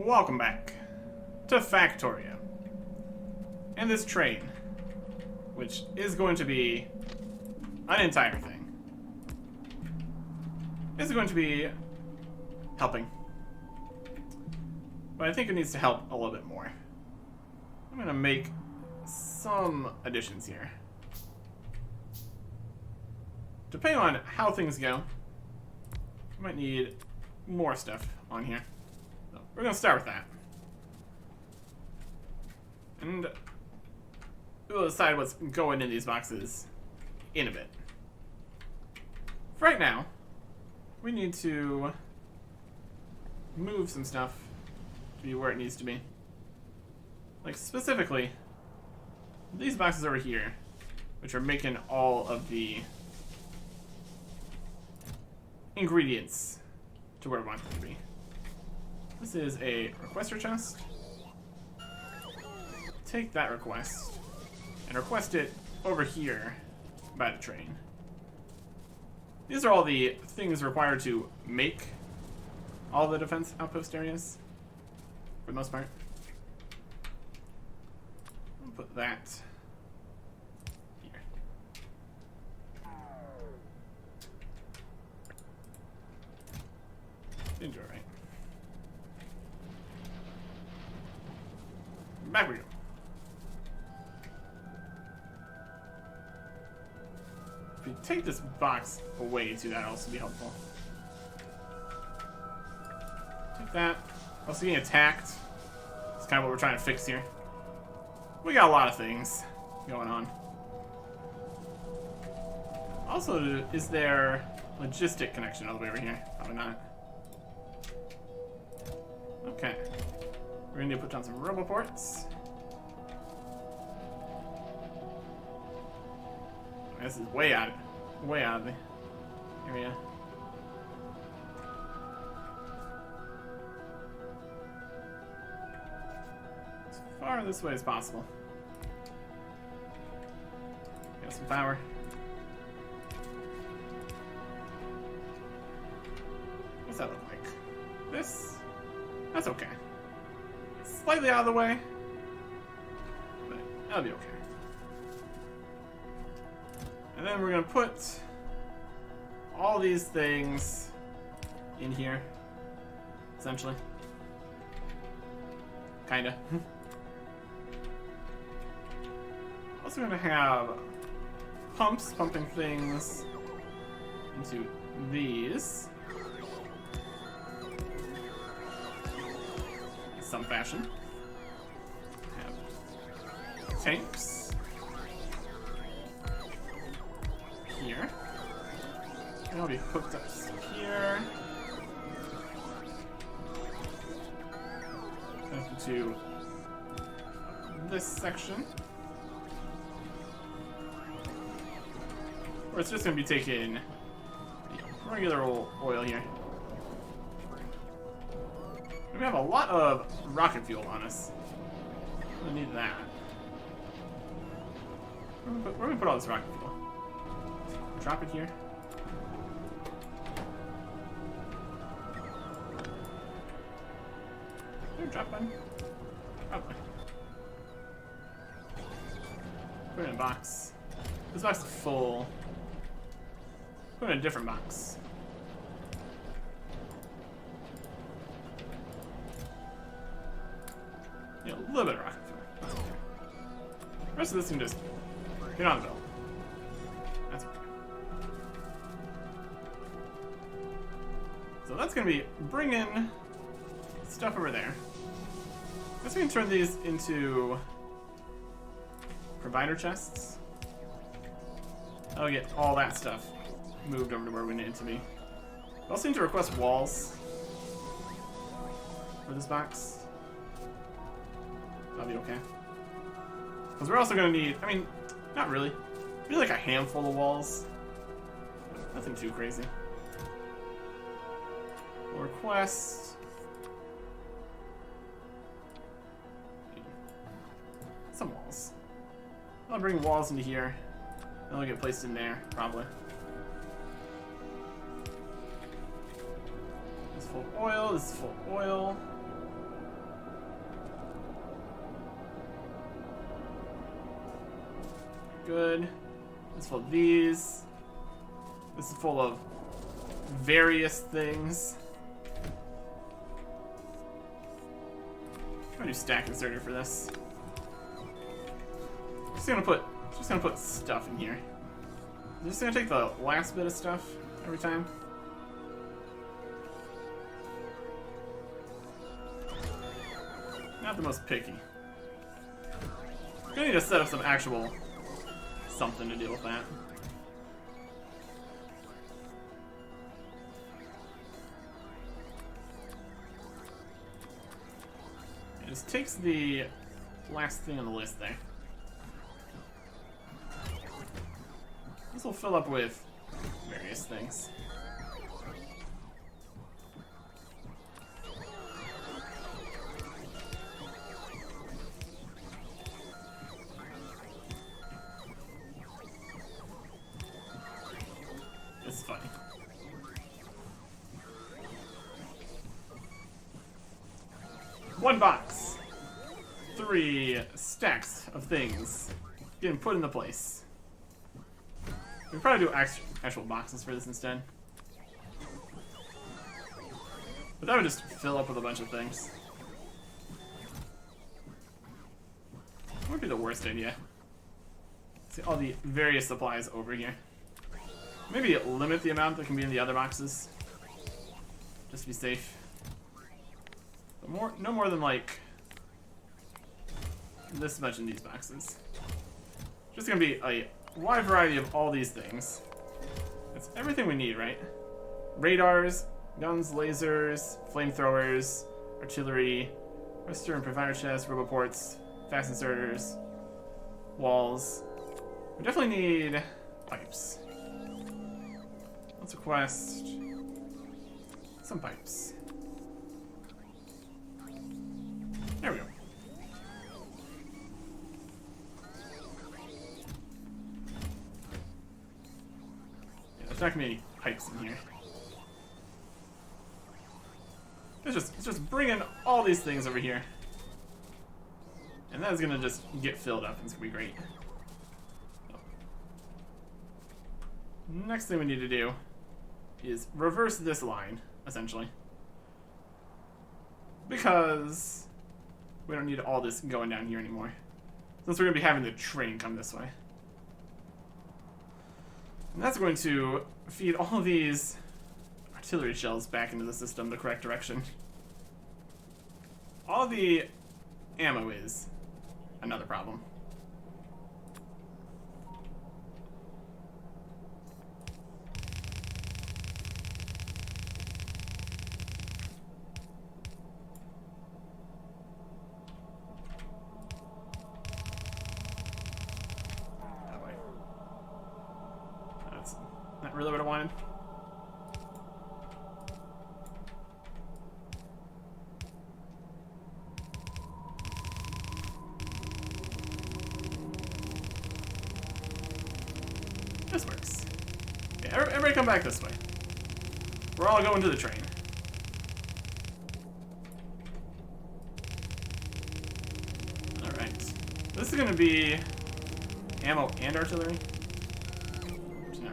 Welcome back to Factorio. And this train, which is going to be an entire thing, is going to be helping. But I think it needs to help a little bit more. I'm going to make some additions here. Depending on how things go, we might need more stuff on here. So we're going to start with that. And we'll decide what's going in these boxes in a bit. For right now, we need to move some stuff to be where it needs to be. Like specifically, these boxes over here, which are making all of the ingredients to where we want them to be. This is a requester chest. Take that request and request it over here by the train. These are all the things required to make all the defense outpost areas, for the most part. I'll put that here. Seems all right. Back we go. If you take this box away too, that'd also be helpful. Take that. Also getting attacked. That's kind of what we're trying to fix here. We got a lot of things going on. Also, is there logistic connection all the way over here? Probably not. Okay. We're gonna need to put down some roboports. This is way out of the area. As far this way as possible. Got some power. What's that look like? This? That's okay. Slightly out of the way, but that'll be okay. And then we're gonna put all these things in here, essentially. Kinda. Also gonna have pumps pumping things into these. In some fashion. Have tanks. Here. And I'll be hooked up here. Connected to this section. Or it's just going to be taking regular old oil here. We have a lot of rocket fuel on us. We need that. Where do we put all this rocket fuel? Drop it here. Is there a drop button? Probably. Put it in a box. This box is full. Put it in a different box. Yeah, a little bit of rocket fuel. That's okay. The rest of this can just get on the bill. That's okay. So that's going to be bringing stuff over there. Let's we can turn these into provider chests. That'll get all that stuff moved over to where we need it to be. We also need to request walls for this box. That'll be okay. Because we're also going to need, I mean, not really. Maybe like a handful of walls. Nothing too crazy. We'll request some walls. I'll bring walls into here. They'll get placed in there, probably. This is full oil, this is full oil. Good. It's full of these. This is full of various things. I'm gonna do stack inserter for this. Just gonna put stuff in here. I'm just gonna take the last bit of stuff every time. Not the most picky. Gonna need to set up some actual something to deal with that. It just takes the last thing on the list there. This will fill up with various things. It's funny. One box. 3 stacks of things getting put into place. We can probably do actual boxes for this instead. But that would just fill up with a bunch of things. That would be the worst idea. See all the various supplies over here. Maybe limit the amount that can be in the other boxes. Just to be safe. But no more than like this much in these boxes. Just gonna be a wide variety of all these things. That's everything we need, right? Radars, guns, lasers, flamethrowers, artillery, rester and provider chests, roboports, fast inserters, walls. We definitely need pipes. Let's request some pipes. There we go. Yeah, there's not gonna be any pipes in here. It's just bringing all these things over here. And that's gonna just get filled up. It's gonna be great. Next thing we need to do is reverse this line, essentially. Because we don't need all this going down here anymore. Since we're going to be having the train come this way. And that's going to feed all of these artillery shells back into the system the correct direction. All of the ammo is another problem. Not really what I wanted. This works. Yeah, everybody come back this way. We're all going to the train. Alright. This is going to be ammo and artillery.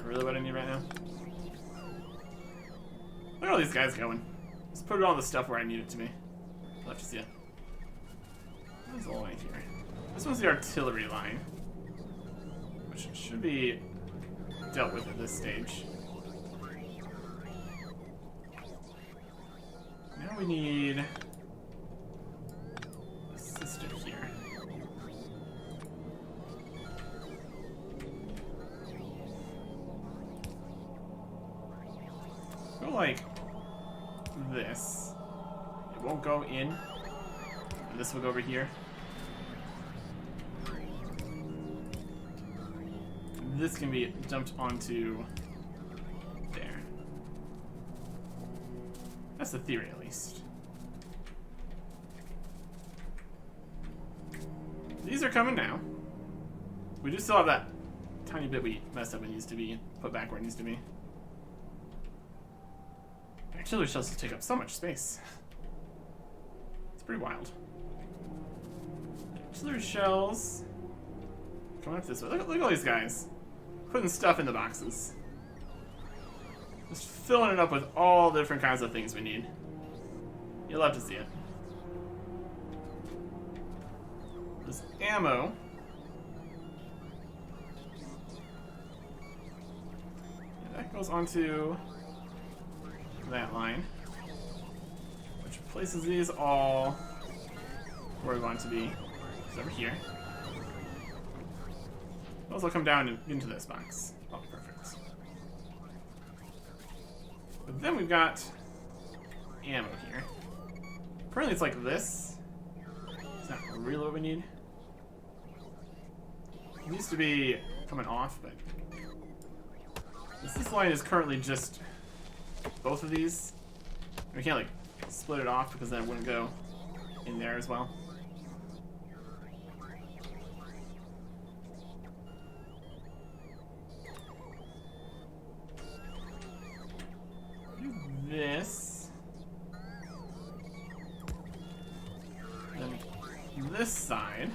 Really what I need right now. Look at all these guys going. Just put it on the stuff where I need it to be. Left to see it. What's the line here? This one's the artillery line, which should be dealt with at this stage. Now we need a system here. Go like this. It won't go in. And this will go over here. This can be dumped onto there. That's the theory, at least. These are coming now. We do still have that tiny bit we messed up and needs to be put back where it needs to be. Artillery shells take up so much space. It's pretty wild. Artillery shells coming up this way. Look at all these guys. Putting stuff in the boxes. Just filling it up with all the different kinds of things we need. You'll love to see it. There's ammo. Yeah, that goes onto that line, which places these all where we want it to be. It's over here. Those will come down into this box. Oh, perfect. But then we've got ammo here. Currently it's like this. It's not really what we need. It needs to be coming off, but this line is currently just both of these. We can't like split it off because then it wouldn't go in there as well. This. Then this side.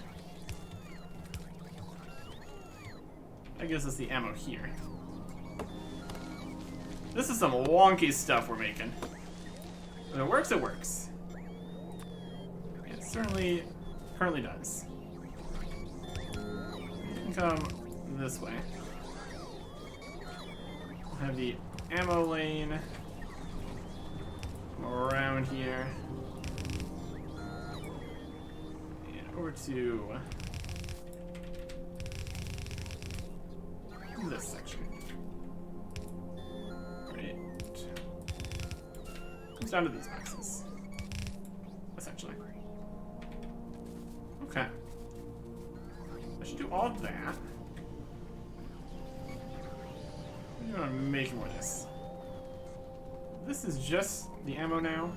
That gives us the ammo here. This is some wonky stuff we're making. When it works, it works. It certainly currently does. You can come this way. We'll have the ammo lane around here. And over to this section. Right. Comes down to these boxes. Essentially. Okay. I should do all of that. I'm gonna make more of this. This is just the ammo now,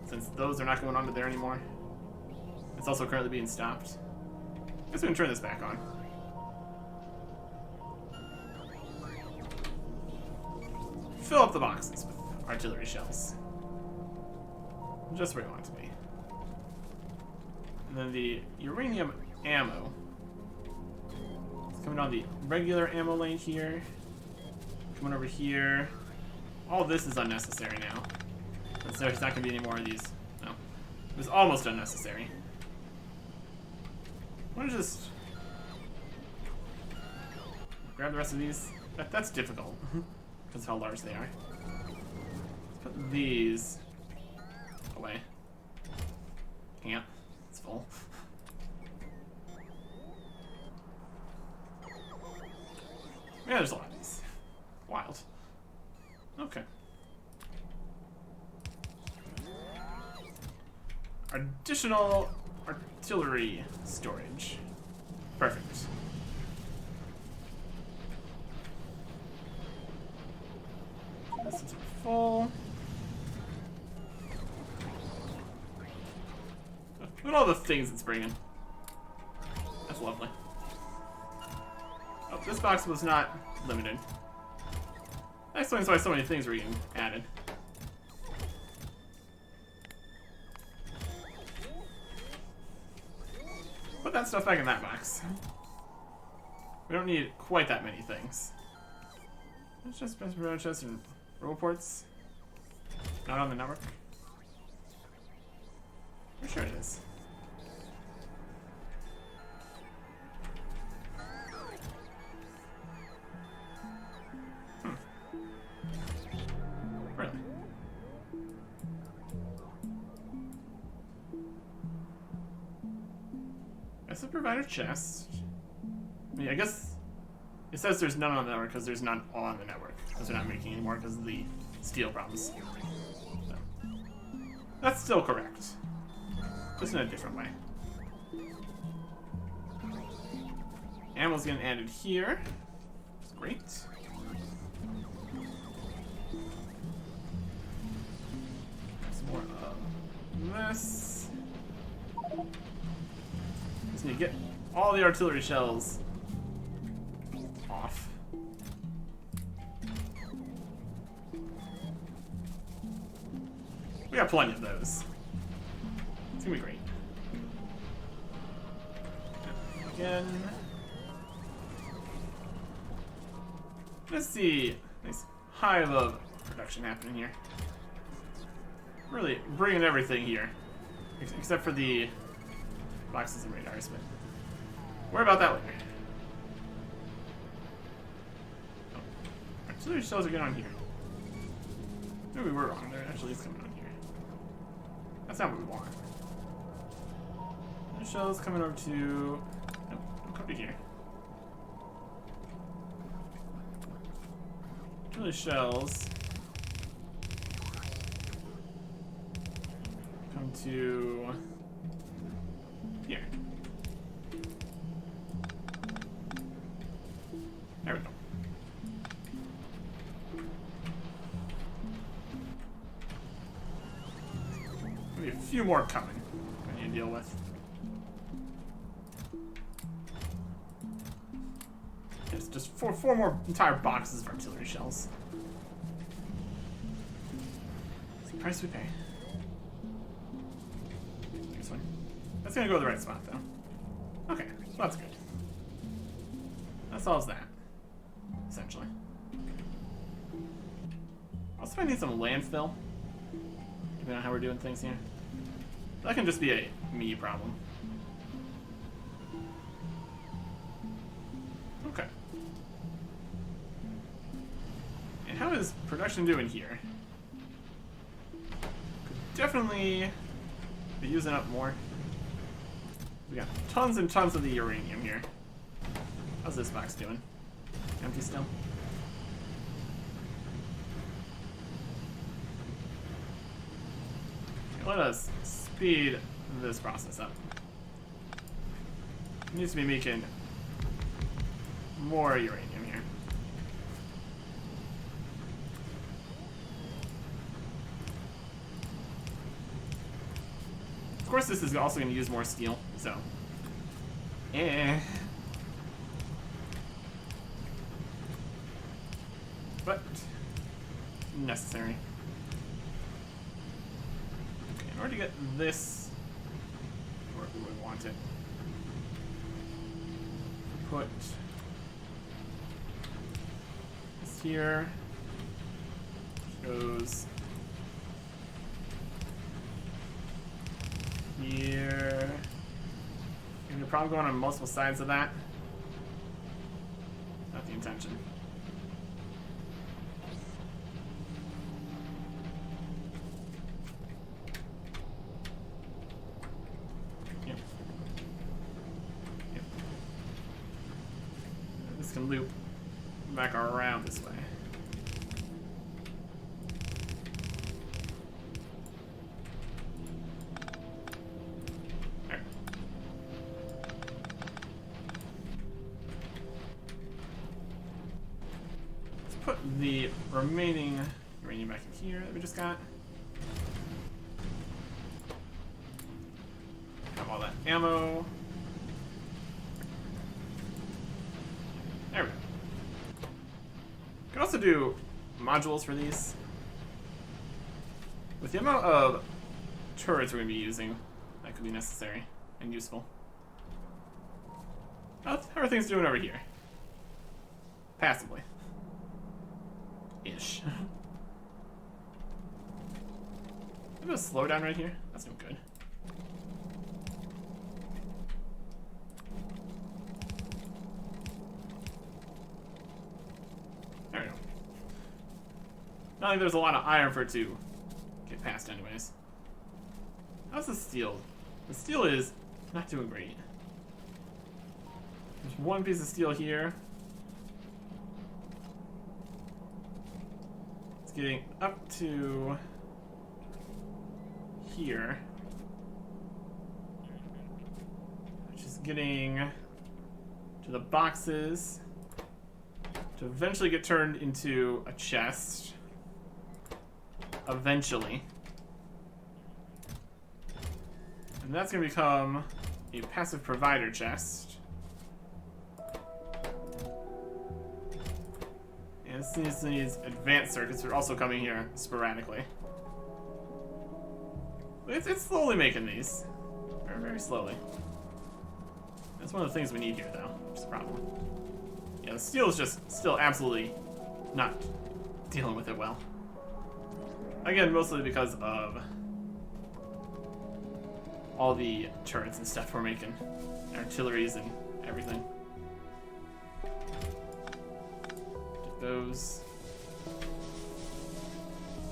since those are not going onto there anymore. It's also currently being stopped. I guess we can turn this back on. Fill up the boxes with artillery shells. Just where you want it to be. And then the uranium ammo. It's coming on the regular ammo lane here. Coming over here. All this is unnecessary now. There's not going to be any more of these. No. It was almost unnecessary. I want to just grab the rest of these. That's difficult. Because of how large they are. Let's put these away. Can't. It's full. Yeah, there's a lot of these. Wild. Okay. Additional artillery storage. Perfect. This is full. Look at all the things it's bringing. That's lovely. Oh, this box was not limited. That explains why so many things were getting added. Put that stuff back in that box. We don't need quite that many things. It's just best for chest and roboports. Not on the network. I'm sure it is. Really? That's a provider chest. I mean, I guess it says there's none on the network because there's none on the network. Because they're not making anymore because of the steel problems. So, that's still correct. Just in a different way. Ammo's getting added here. That's great. Some more of this. Just need to get all the artillery shells off. We got plenty of those. It's gonna be great. Again. Let's see. Nice hive of production happening here. Really bringing everything here. Except for the boxes and radars, but worry about that later. Oh. Artillery shells are getting on here. Maybe we were wrong. There actually is coming on here. That's not what we want. The shells coming over to... Nope, come to here. Artillery shells come to here. There we go. Maybe a few more coming we need to deal with. It's just four more entire boxes of artillery shells. That's the price we pay. This one. That's gonna go to the right spot though. Okay, so that's good. That solves that, essentially. Also, I need some landfill, depending on how we're doing things here. That can just be a me problem. Okay. And how is production doing here? Could definitely be using up more. We got tons and tons of the uranium here. How's this box doing? Empty still? Okay, let us speed this process up. It needs to be making more uranium here. Of course, this is also going to use more steel, so. But necessary. Okay, in order to get this where we would want it, put this here. Goes here. And you're probably going on multiple sides of that. Not the intention. Yep. Yep. This can loop back around this way. Put the remaining uranium back in here that we just got. Have all that ammo. There we go. Can also do modules for these. With the amount of turrets we're going to be using, that could be necessary and useful. How are things doing over here? Passively. Ish. A bit of slowdown right here. That's no good. There we go. Not like there's a lot of iron for it to get past anyways. How's the steel? The steel is not doing great. There's one piece of steel here. Getting up to here, which is getting to the boxes to eventually get turned into a chest. Eventually. And that's going to become a passive provider chest. These advanced circuits are also coming here sporadically. It's slowly making these. Very, very slowly. That's one of the things we need here, though, which is a problem. Yeah, the steel is just still absolutely not dealing with it well. Again, mostly because of all the turrets and stuff we're making, artilleries and everything. Get those.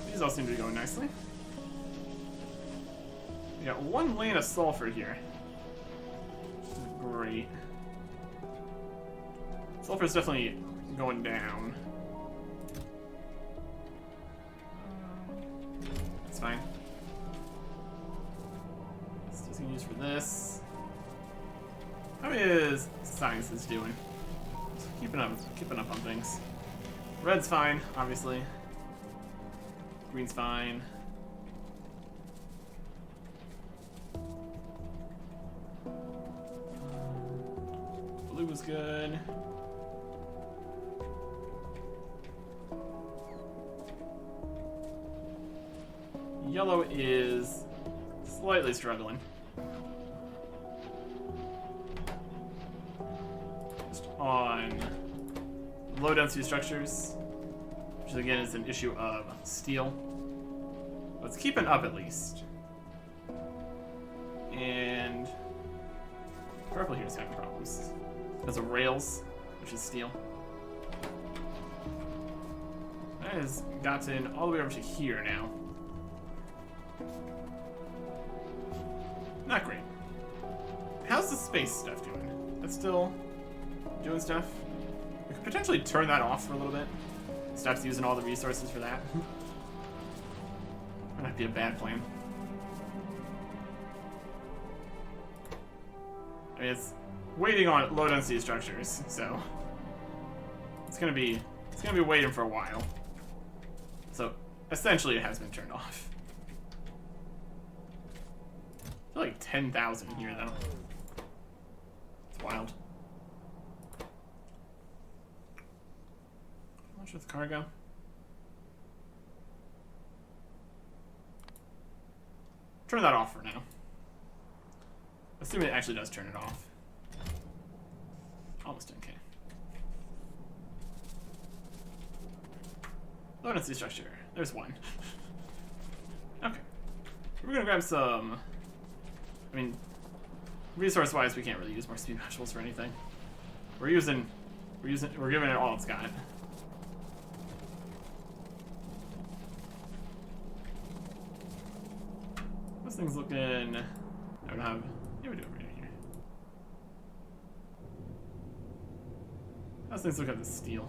These all seem to be going nicely. We got one lane of sulfur here. Which is great. Sulfur's definitely going down. That's fine. Still gonna use for this. How is sciences doing? Just keeping up on things. Red's fine, obviously. Green's fine. Blue was good. Yellow is slightly struggling. Just on low density structures, which again is an issue of steel. But it's keeping up at least. And purple here is having problems because of rails, which is steel. That has gotten all the way over to here now. Not great. How's the space stuff doing? That's still doing stuff? We could potentially turn that off for a little bit. Stops using all the resources for that. Might not be a bad plan. I mean, it's waiting on low density structures, so it's gonna be waiting for a while. So essentially, it has been turned off. I feel like 10,000 here though. It's wild. How much with cargo? Turn that off for now. Assuming it actually does turn it off. Almost 10K. Low density structure. There's one. Okay. We're gonna grab some. I mean, resource-wise, we can't really use more speed modules for anything. We're giving it all it's got. This thing's looking. I don't have. Yeah, we do it right here. Those things look at the steel.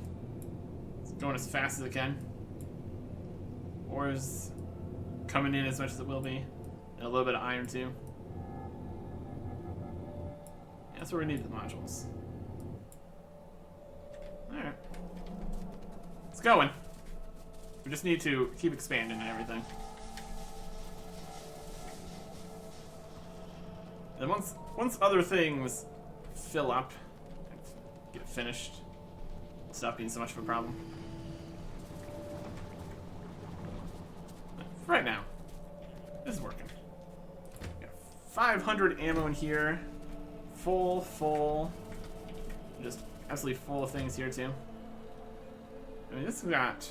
It's going as fast as it can. Ore's coming in as much as it will be. And a little bit of iron too. Yeah, that's what we need the modules. Alright. It's going. We just need to keep expanding and everything. And once other things fill up and get finished, it'll stop being so much of a problem. But for right now, this is working. We got 500 ammo in here. Full. Just absolutely full of things here too. I mean, this has got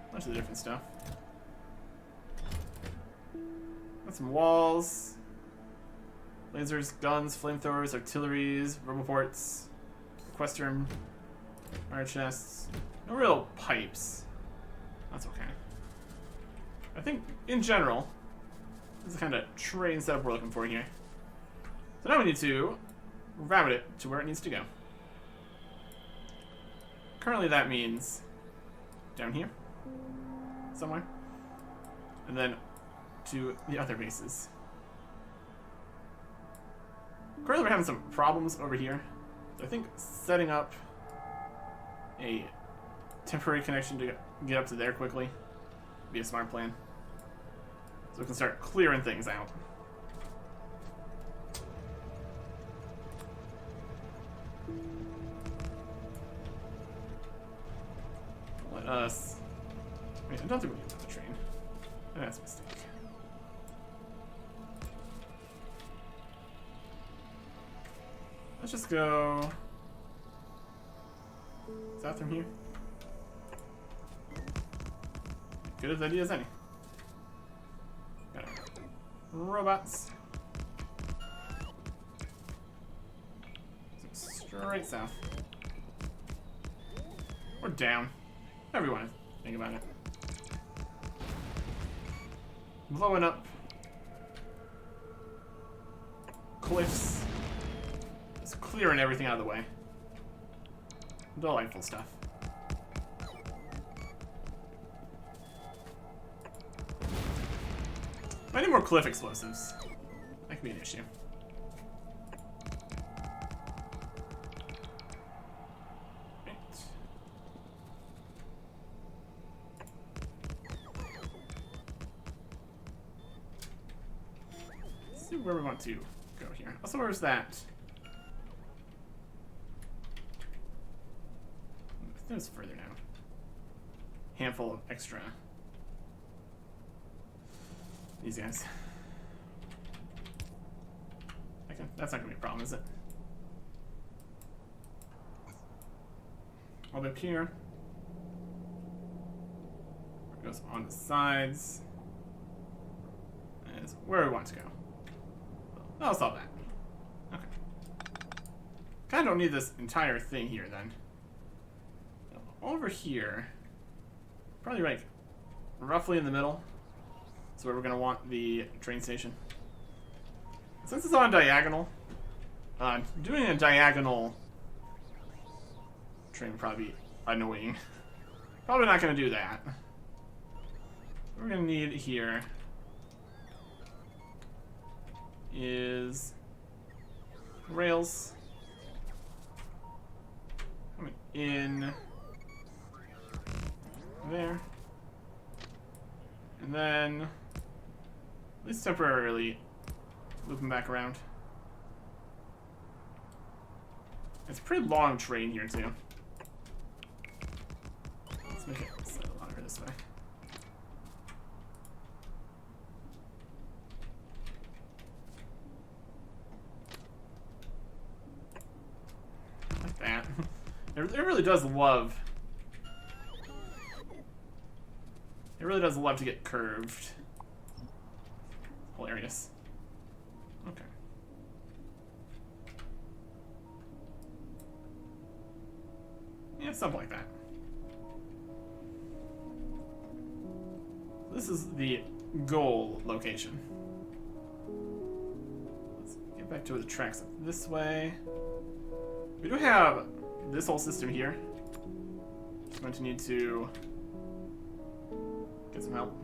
a bunch of different stuff. Got some walls. Lasers, guns, flamethrowers, artilleries, roboports, requester, fire chests. No real pipes. That's okay. I think, in general, this is the kind of train setup we're looking for here. So now we need to route it to where it needs to go. Currently that means down here, somewhere, and then to the other bases. Currently we're having some problems over here. So I think setting up a temporary connection to get up to there quickly would be a smart plan. So we can start clearing things out. Let us... Wait, I don't think we need another train. That's a mistake. Let's just go south from here. Good as idea as any. Got it. Robots. Straight south. Or down. However you want to think about it. Blowing up cliffs. Just clearing everything out of the way. Delightful stuff. I need more cliff explosives. That could be an issue. Right. Let's see where we want to go here. Also, where's that? That was further now. Handful of extra. These guys. Okay, that's not gonna be a problem, is it? All up here. It goes on the sides. And it's where we want to go. I'll solve that. Okay. Kinda don't need this entire thing here then. Over here, probably like roughly in the middle. That's where we're gonna want the train station. Since it's on diagonal, doing a diagonal train would probably be annoying. Probably not gonna do that. What we're gonna need here is rails coming in there, and then at least temporarily looping back around. It's a pretty long train here too. Let's make it slightly longer this way. Like that. It really does love. It really does love to get curved. Hilarious. Okay. Yeah, something like that. This is the goal location. Let's get back to the tracks this way. We do have this whole system here. Just going to need to get some help.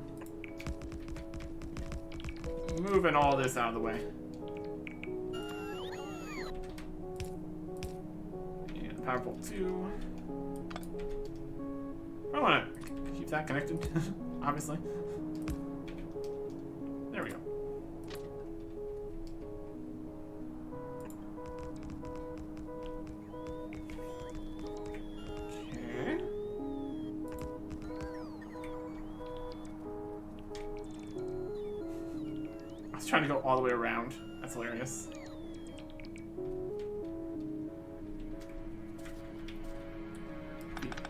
Moving all this out of the way. And power pole 2. I want to keep that connected, obviously. There we go. Okay. I was trying to go all the way around. That's hilarious.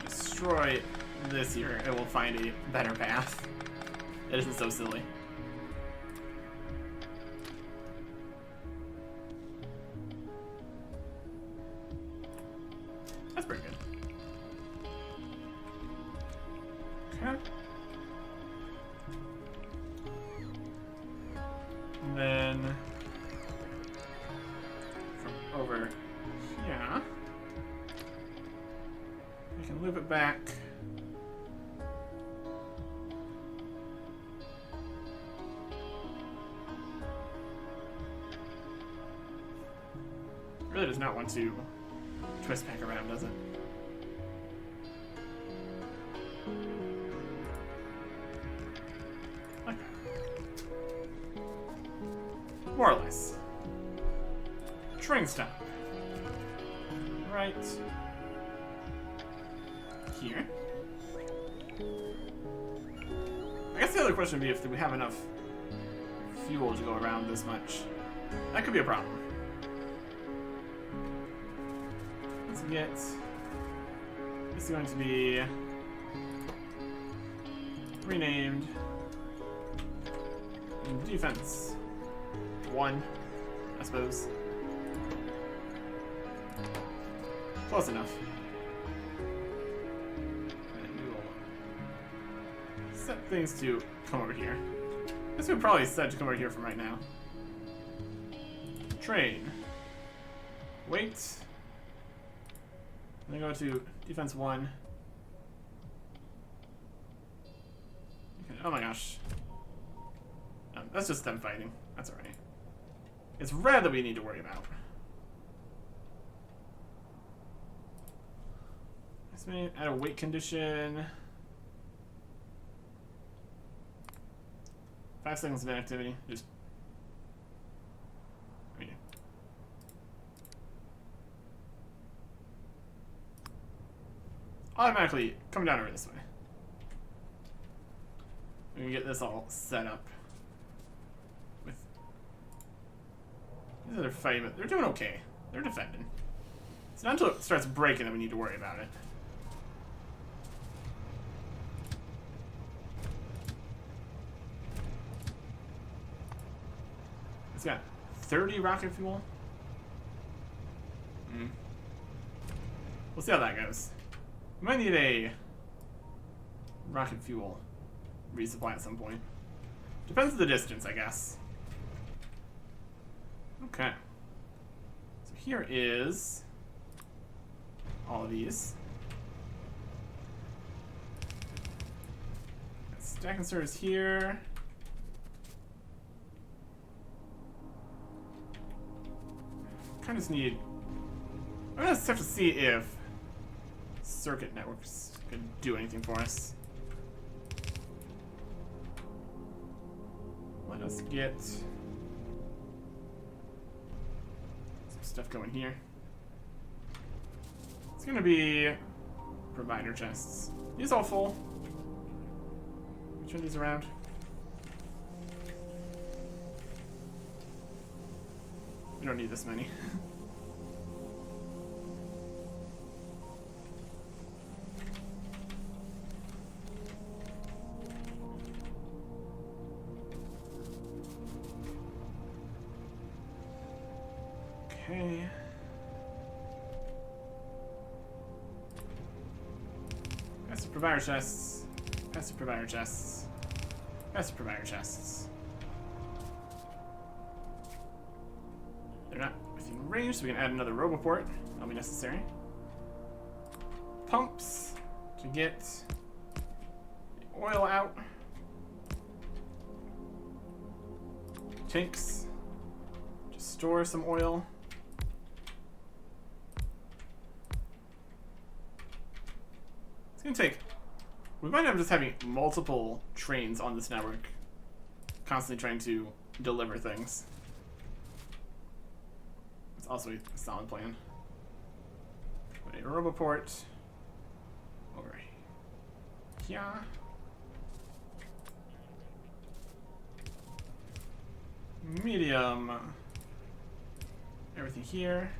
Destroy this here, it will find a better path. It isn't so silly. That's pretty good. Okay. And then from over here, we can loop it back. Really does not want to twist back around, does it? Okay. More or less. Train stop. Right here. I guess the other question would be if we have enough fuel to go around this much. That could be a problem. Let's get... This is going to be renamed defense 1, I suppose. Close enough. And we will set things to come over here. I guess we would probably set to come over here from right now. Train. Wait. And then go to defense 1. Okay. Oh my gosh. That's just them fighting. That's alright. It's red that we need to worry about. Let's add a wait condition. 5 seconds of inactivity. Just. Automatically come down over this way. We can get this all set up. With these other fighting, but they're doing okay. They're defending. It's not until it starts breaking that we need to worry about it. It's got 30 rocket fuel. We'll see how that goes. We might need a rocket fuel resupply at some point. Depends on the distance, I guess. Okay. So here is all of these. Got stack inserters here. Kind of just need. I'm gonna just have to see if circuit networks can do anything for us. Let us get some stuff going here. It's gonna be provider chests. These all full. Turn these around. We don't need this many. Okay. Passive provider chests. Passive provider chests. Passive provider chests. They're not within range, so we can add another roboport. That'll be necessary. Pumps to get the oil out. Tanks to store some oil. It's gonna take. We might end up just having multiple trains on this network, constantly trying to deliver things. It's also a solid plan. Put a roboport over here. Medium. Everything here.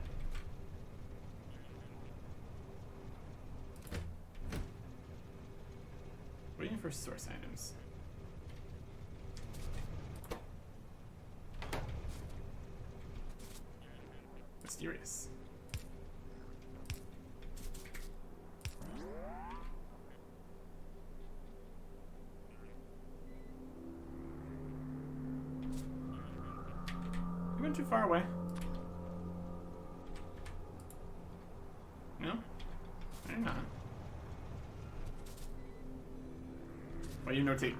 Waiting for source items. Mysterious. You went too far away. No? You're not. Why you no take?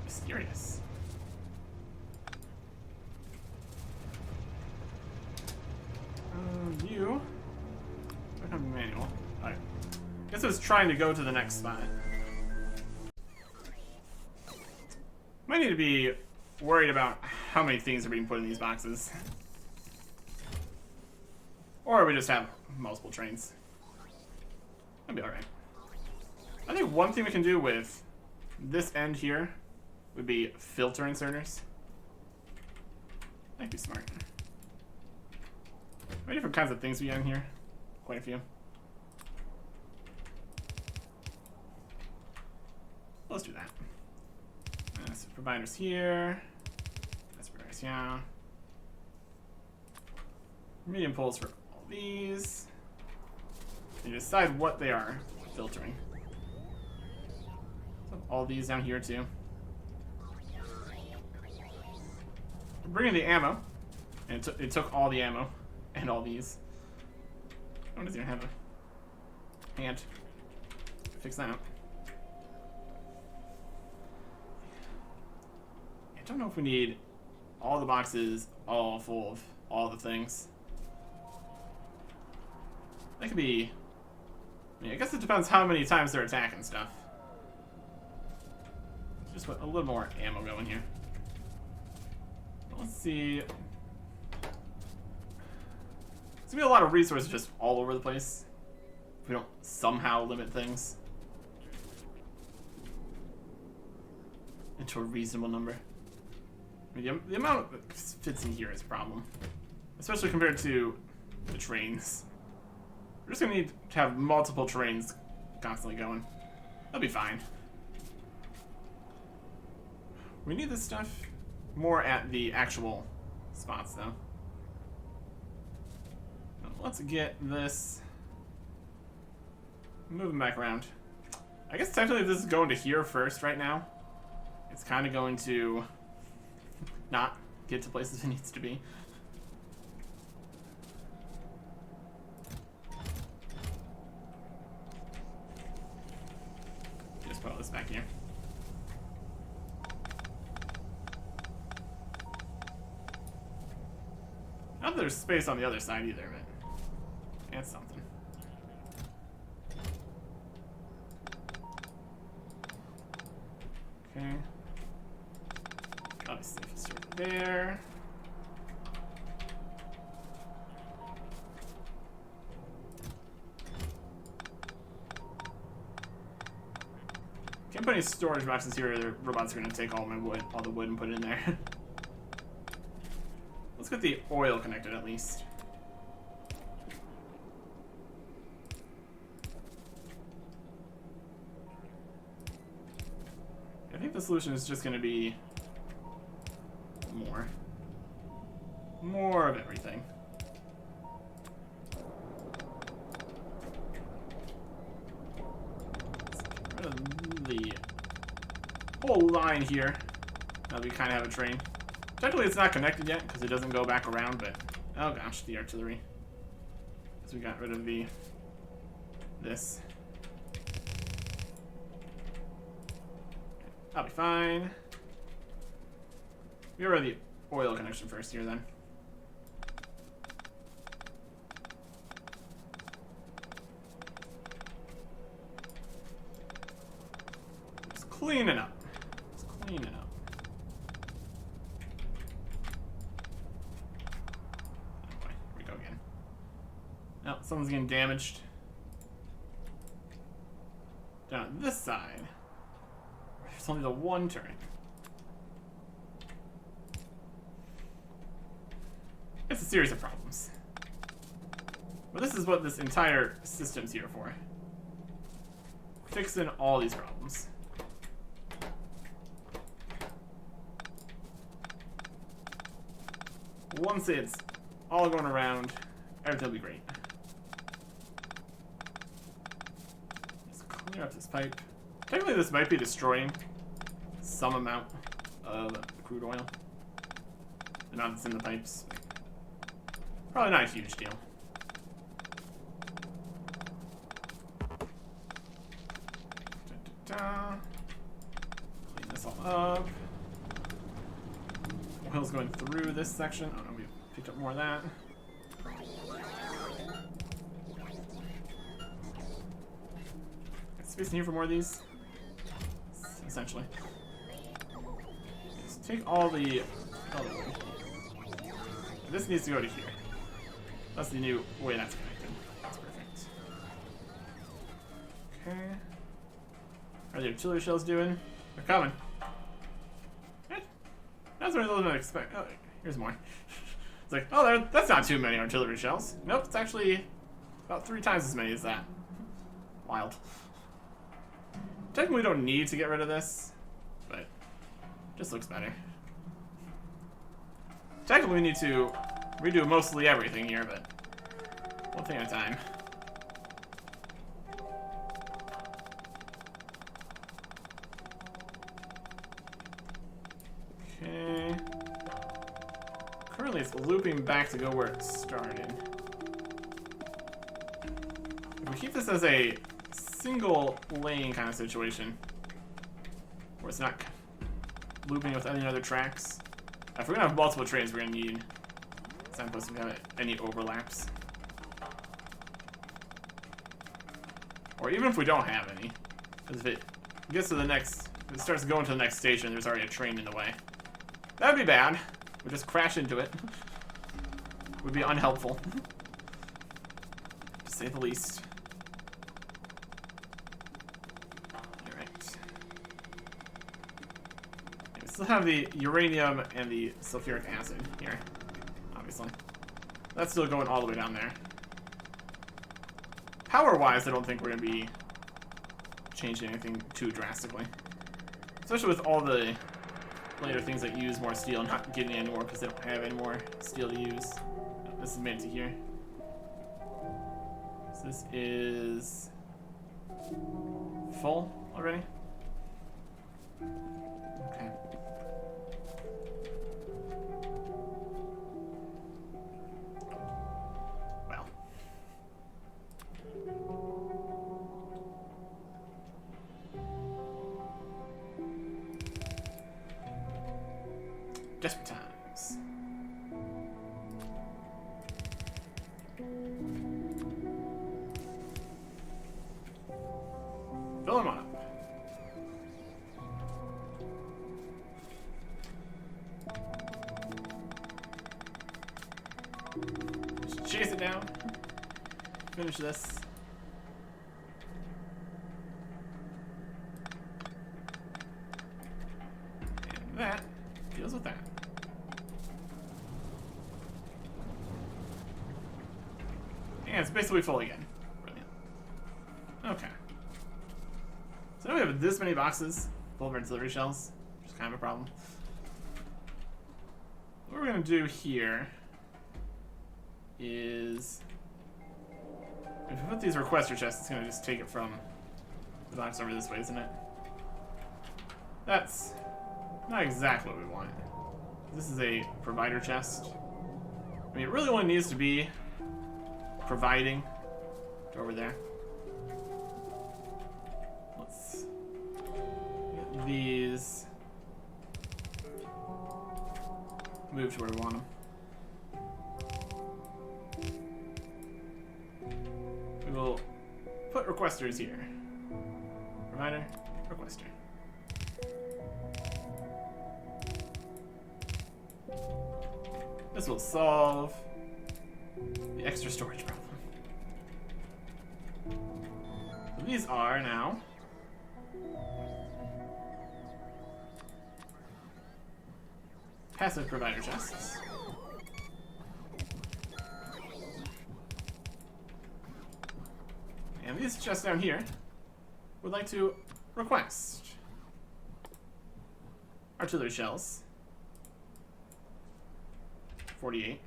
Mysterious. You. I have a manual. Alright. Guess it was trying to go to the next spot. Might need to be worried about how many things are being put in these boxes. Or we just have multiple trains. That'd be alright. I think one thing we can do with this end here would be filter inserters. Might be smart. How many different kinds of things we got in here? Quite a few. Let's do that. So providers here. That's providers, yeah. Medium poles for all these. You decide what they are filtering. So all these down here too. We're bringing the ammo, and it took all the ammo and all these. No one doesn't even have a hand. Fix that up. I don't know if we need all the boxes all full of all the things. That could be... I mean, I guess it depends how many times they're attacking stuff. Just put a little more ammo going here. Let's see. There's gonna be a lot of resources just all over the place if we don't somehow limit things into a reasonable number. I mean, the amount that fits in here is a problem, especially compared to the trains. We're just gonna need to have multiple trains constantly going. That'll be fine. We need this stuff more at the actual spots, though. Let's get this moving back around. I guess technically this is going to here first right now. It's kind of going to not get to places it needs to be. Just put all this back here. Not that there's space on the other side either, but it's something. Okay. Obviously, if you start there. Can't put any storage boxes here, or the robots are going to take all my wood, all the wood, and put it in there. Let's get the oil connected at least. I think the solution is just going to be more of everything. Let's get rid of the whole line here. Now we kind of have a train. Technically it's not connected yet because it doesn't go back around, but oh gosh, the artillery. So we got rid of this. I'll be fine. We rid of the oil connection first here then. Just clean it up. Just clean it up. Oh boy, here we go again. Oh, someone's getting damaged. Down this side. There's only the one turret. It's a series of problems. But this is what this entire system's here for. Fixing all these problems. Once it's all going around, everything will be great. Let's clear up this pipe. Technically this might be destroying some amount of crude oil. The amount that's in the pipes. Probably not a huge deal. Clean this all up. Oil's going through this section. Oh no, we picked up more of that. Got space in here for more of these. Essentially. Just take all the wood. This needs to go to here. That's the new way that's connected. That's perfect. Okay. How are the artillery shells doing? They're coming. That's what I wasn't expect. Oh, here's more. It's like, oh, that's not too many artillery shells. Nope, it's actually about 3 times as many as that. Wild. Technically, we don't need to get rid of this, but it just looks better. Technically, we need to redo mostly everything here, but one thing at a time. Okay. Currently, it's looping back to go where it started. If we keep this as a single lane kind of situation, where it's not looping with any other tracks. If we're gonna have multiple trains, we're gonna need signposts to have any overlaps. Or even if we don't have any. Because if it gets to the next, if it starts going to the next station, there's already a train in the way. That'd be bad. We'd just crash into it. Would be unhelpful. To say the least. Still have the uranium and the sulfuric acid here, obviously. That's still going all the way down there. Power-wise, I don't think we're going to be changing anything too drastically. Especially with all the later things that use more steel not getting any more because they don't have any more steel to use. This is made to here. So this is full already? Okay. Desperate times. Fill them up. Just chase it down. Finish this. And that deals with that. And it's basically full again. Brilliant. Okay. So now we have this many boxes full of artillery shells, which is kind of a problem. What we're going to do here is, if we put these requester chests, it's going to just take it from the box over this way, isn't it? That's not exactly what we want. This is a provider chest. I mean, it really only needs to be providing to over there. Let's get these moved to where we want them. We will put requesters here. Provider, requester. This will solve the extra storage problem. So these are now passive provider chests. And these chests down here would like to request artillery shells. 48.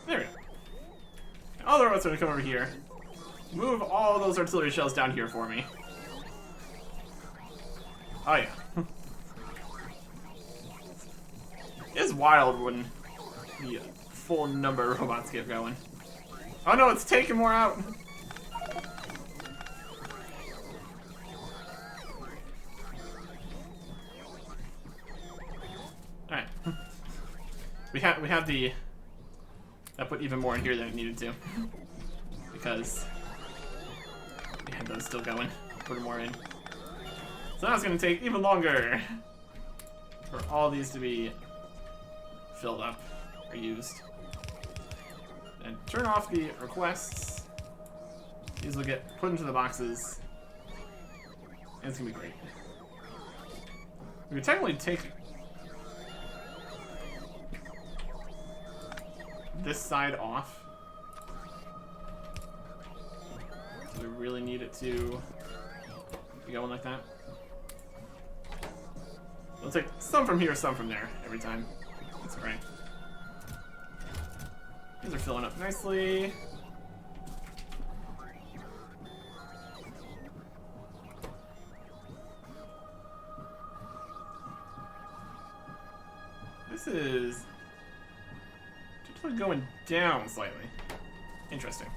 There we go. All the robots are going to come over here. Move all those artillery shells down here for me. Oh yeah. It's wild when the full number of robots get going. Oh no, it's taking more out. All right. We have the. I put even more in here than it needed to because we had those still going. Put more in. So now it's gonna take even longer. for all these to be filled up or used. And turn off the requests. These will get put into the boxes. And it's gonna be great. We could technically take this side off. Do we really need it to be going like that? We'll take some from here, some from there every time. That's great. These are filling up nicely. This is definitely going down slightly. Interesting.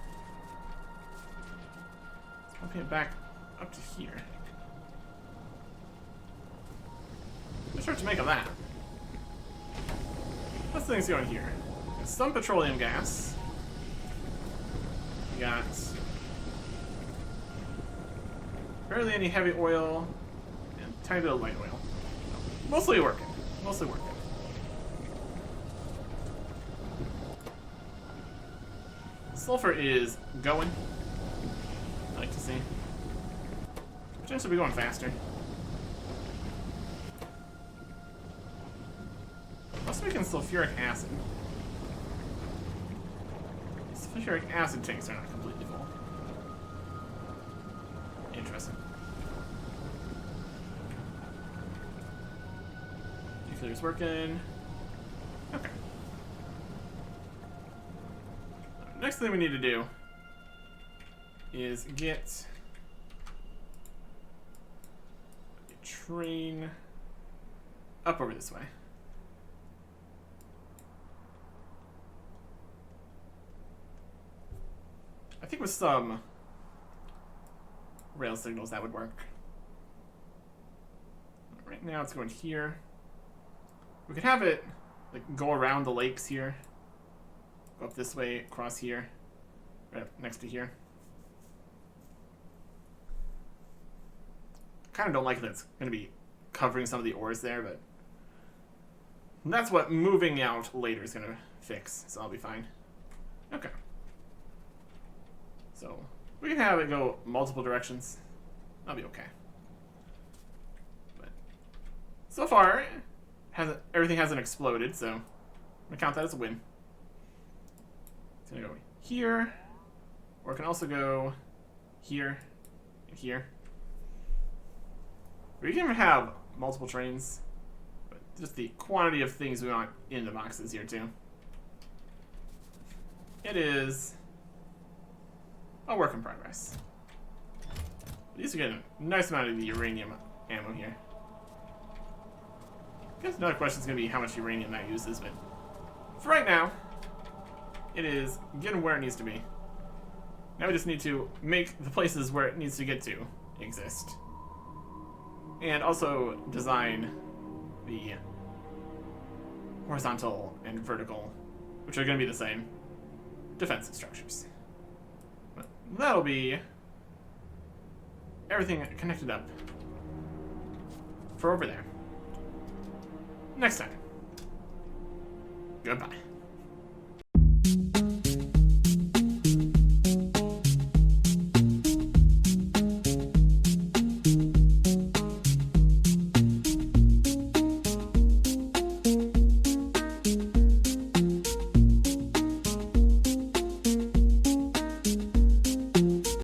Let's bump it back up to here. Let's start to make of that. This thing's going here. There's some petroleum gas. We got barely any heavy oil and a tiny bit of light oil. Mostly working. Mostly working. Sulfur is going. I like to see. Potentially be going faster. Plus we can sulfuric acid. Sulfuric acid tanks are not completely full. Interesting. Nuclear's working. Okay. Next thing we need to do is get a train up over this way. I think with some rail signals that would work. Right now it's going here. We could have it like go around the lakes here. Go up this way, across here, right up next to here. Kind of don't like that it's going to be covering some of the ores there, but that's what moving out later is going to fix, so I'll be fine. Okay. So we can have it go multiple directions. That'll be okay. But so far, everything hasn't exploded, so I'm gonna count that as a win. It's gonna go here, or it can also go here and here. We can even have multiple trains, but just the quantity of things we want in the boxes here too. It is a work in progress. At least we get a nice amount of the uranium ammo here. I guess another question is going to be how much uranium that uses, but for right now, it is getting where it needs to be. Now we just need to make the places where it needs to get to exist. And also design the horizontal and vertical, which are going to be the same, defensive structures. But that'll be everything connected up for over there. Next time. Goodbye.